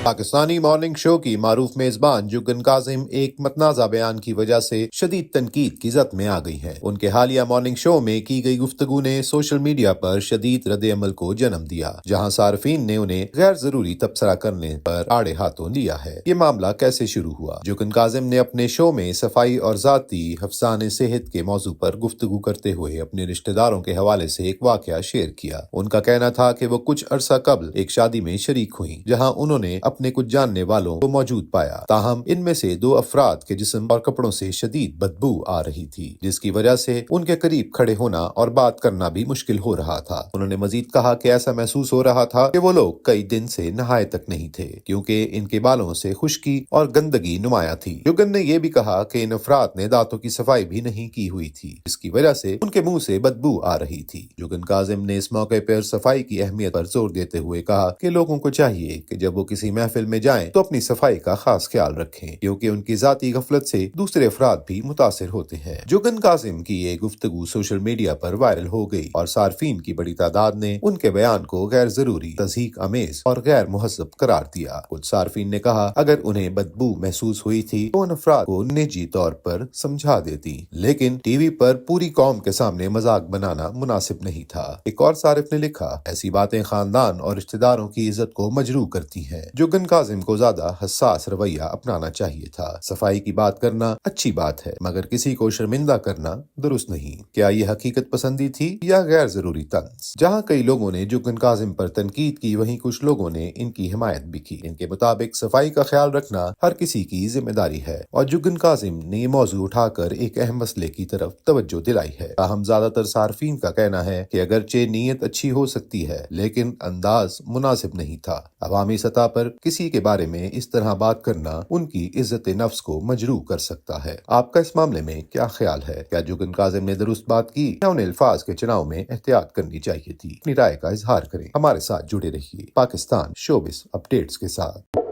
Pakistani morning show की मारूफ मेजबान जुगन काजिम एक मतनाज़ा बयान की वजह से शदीद तनकीद की जद में आ गई हैं। उनके हालिया मॉर्निंग शो में की गई गुफ्तगू ने सोशल मीडिया पर शदीद रद्द अमल को जन्म दिया, जहां सार्फिन ने उन्हें गैर जरूरी तबसरा करने पर आड़े हाथों लिया है। ये मामला कैसे शुरू हुआ? जुगन काजिम ने अपने शो में सफाई और जाती हफ्साने सेहत के मौजू पर गुफ्तगू करते हुए अपने रिश्तेदारों के हवाले से एक वाकया शेयर किया। उनका कहना था कि वो कुछ अरसा कबल एक शादी में शरीक हुई, जहां उन्होंने अपने कुछ जानने वालों को मौजूद पाया। ताहम इनमें से 2 अफराद के जिस्म और कपड़ों से शदीद बदबू आ रही थी, जिसकी वजह से उनके करीब खड़े होना और बात करना भी मुश्किल हो रहा था। उन्होंने मजीद कहा कि ऐसा महसूस हो रहा था कि वो लोग कई दिन से नहाए तक नहीं थे, क्योंकि इनके बालों से खुश्की और गंदगी नुमाया थी। जुगन ने यह भी कहा कि इन अफराद ने दांतों की सफाई भी नहीं की हुई थी, जिसकी वजह से उनके मुंह से बदबू आ रही थी। जुगन काजिम ने इस मौके पर सफाई की अहमियत पर जोर देते हुए कहा कि लोगों को चाहिए कि जब वो किसी महफिल में जाएं तो अपनी सफाई का खास ख्याल रखें, क्योंकि उनकी जाती गफलत से दूसरे अफराद भी मुतासिर होते हैं। जुगन काजिम की ये गुफ्तगू सोशल मीडिया पर वायरल हो गई और सार्फिन की बड़ी तादाद ने उनके बयान को गैर जरूरी, तज़हीक अमेज और गैर मुहज़्ज़ब करार दिया। कुछ सार्फिन ने कहा अगर उन्हें बदबू महसूस हुई थी तो उन अफराद को निजी तौर पर समझा देती, लेकिन टीवी पर पूरी कौम के सामने मजाक बनाना मुनासिब नहीं था। एक और सारिफ ने लिखा, ऐसी बातें खानदान और रिश्तेदारों की इज्जत को मजरू करती हैं। जुगन काजिम को ज्यादा हसास रवैया अपनाना चाहिए था। सफाई की बात करना अच्छी बात है, मगर किसी को शर्मिंदा करना दुरुस्त नहीं। क्या ये हकीकत पसंदी थी या गैर जरूरी तंज? जहाँ कई लोगों ने जुगन काजिम पर तनकीद की, वहीं कुछ लोगों ने इनकी हिमायत भी की। इनके मुताबिक सफाई का ख्याल रखना हर किसी की जिम्मेदारी है और जुगन काजिम ने ये मौजू उठाकर एक अहम मसले की तरफ तवज्जो दिलाई है। ताहम ज्यादातर सार्फिन का कहना है कि अगरचे नीयत अच्छी हो सकती है, लेकिन अंदाज मुनासिब नहीं था। अवामी सतह पर किसी के बारे में इस तरह बात करना उनकी इज्जत नफ्स को मजरू कर सकता है। आपका इस मामले में क्या ख्याल है? क्या जुगन काजिम ने दुरुस्त बात की या उन्हें अल्फाज के चुनाव में एहतियात करनी चाहिए थी? अपनी राय का इजहार करें। हमारे साथ जुड़े रहिए पाकिस्तान शोबिस अपडेट्स के साथ।